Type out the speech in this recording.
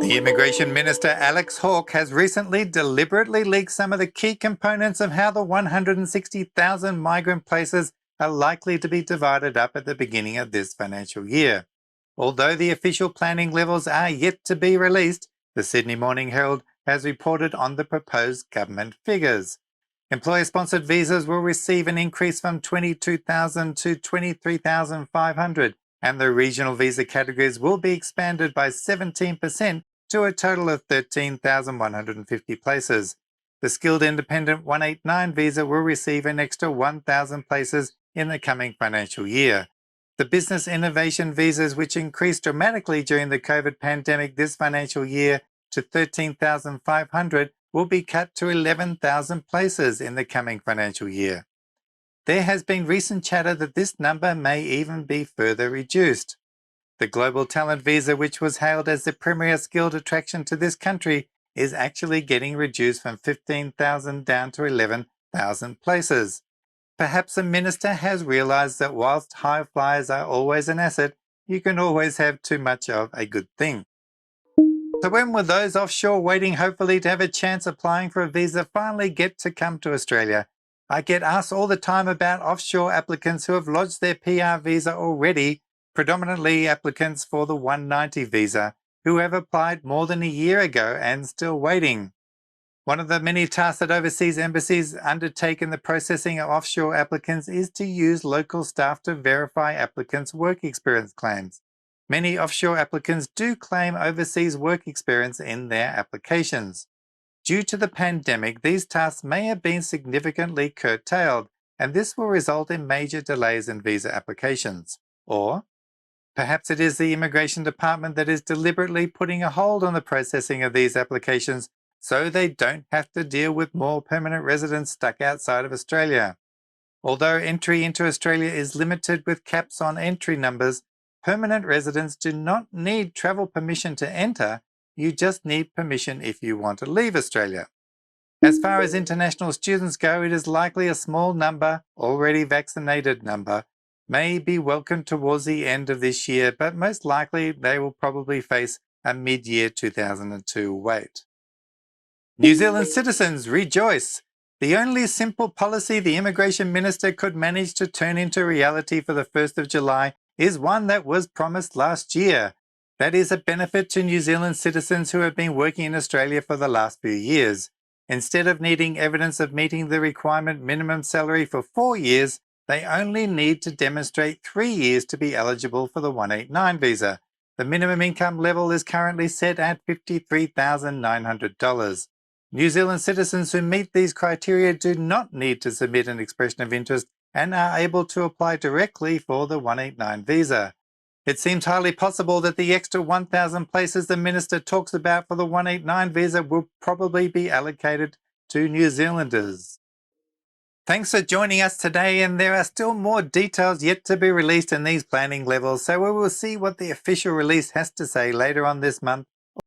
The Immigration Minister Alex Hawke has recently deliberately leaked some of the key components of how the 160,000 migrant places are likely to be divided up at the beginning of this financial year. Although the official planning levels are yet to be released, the Sydney Morning Herald has reported on the proposed government figures. Employer-sponsored visas will receive an increase from 22,000 to 23,500, and the regional visa categories will be expanded by 17% to a total of 13,150 places. The Skilled Independent 189 visa will receive an extra 1,000 places in the coming financial year. The Business Innovation visas, which increased dramatically during the COVID pandemic this financial year to 13,500, will be cut to 11,000 places in the coming financial year. There has been recent chatter that this number may even be further reduced. The Global Talent Visa, which was hailed as the premier skilled attraction to this country, is actually getting reduced from 15,000 down to 11,000 places. Perhaps the minister has realised that whilst high flyers are always an asset, you can always have too much of a good thing. So when will those offshore waiting hopefully to have a chance applying for a visa finally get to come to Australia? I get asked all the time about offshore applicants who have lodged their PR visa already, predominantly applicants for the 190 visa, who have applied more than a year ago and still waiting. One of the many tasks that overseas embassies undertake in the processing of offshore applicants is to use local staff to verify applicants' work experience claims. Many offshore applicants do claim overseas work experience in their applications. Due to the pandemic, these tasks may have been significantly curtailed, and this will result in major delays in visa applications. Or perhaps it is the Immigration Department that is deliberately putting a hold on the processing of these applications so they don't have to deal with more permanent residents stuck outside of Australia. Although entry into Australia is limited with caps on entry numbers, permanent residents do not need travel permission to enter, you just need permission if you want to leave Australia. As far as international students go, it is likely a small number, already vaccinated number, may be welcomed towards the end of this year, but most likely they will probably face a mid-year 2002 wait. New Zealand citizens rejoice! The only simple policy the Immigration Minister could manage to turn into reality for the 1st of July is one that was promised last year. That is a benefit to New Zealand citizens who have been working in Australia for the last few years. Instead of needing evidence of meeting the requirement minimum salary for 4 years, they only need to demonstrate 3 years to be eligible for the 189 visa. The minimum income level is currently set at $53,900. New Zealand citizens who meet these criteria do not need to submit an expression of interest and are able to apply directly for the 189 visa. It seems highly possible that the extra 1,000 places the Minister talks about for the 189 visa will probably be allocated to New Zealanders. Thanks for joining us today, and there are still more details yet to be released in these planning levels, so we will see what the official release has to say later on this month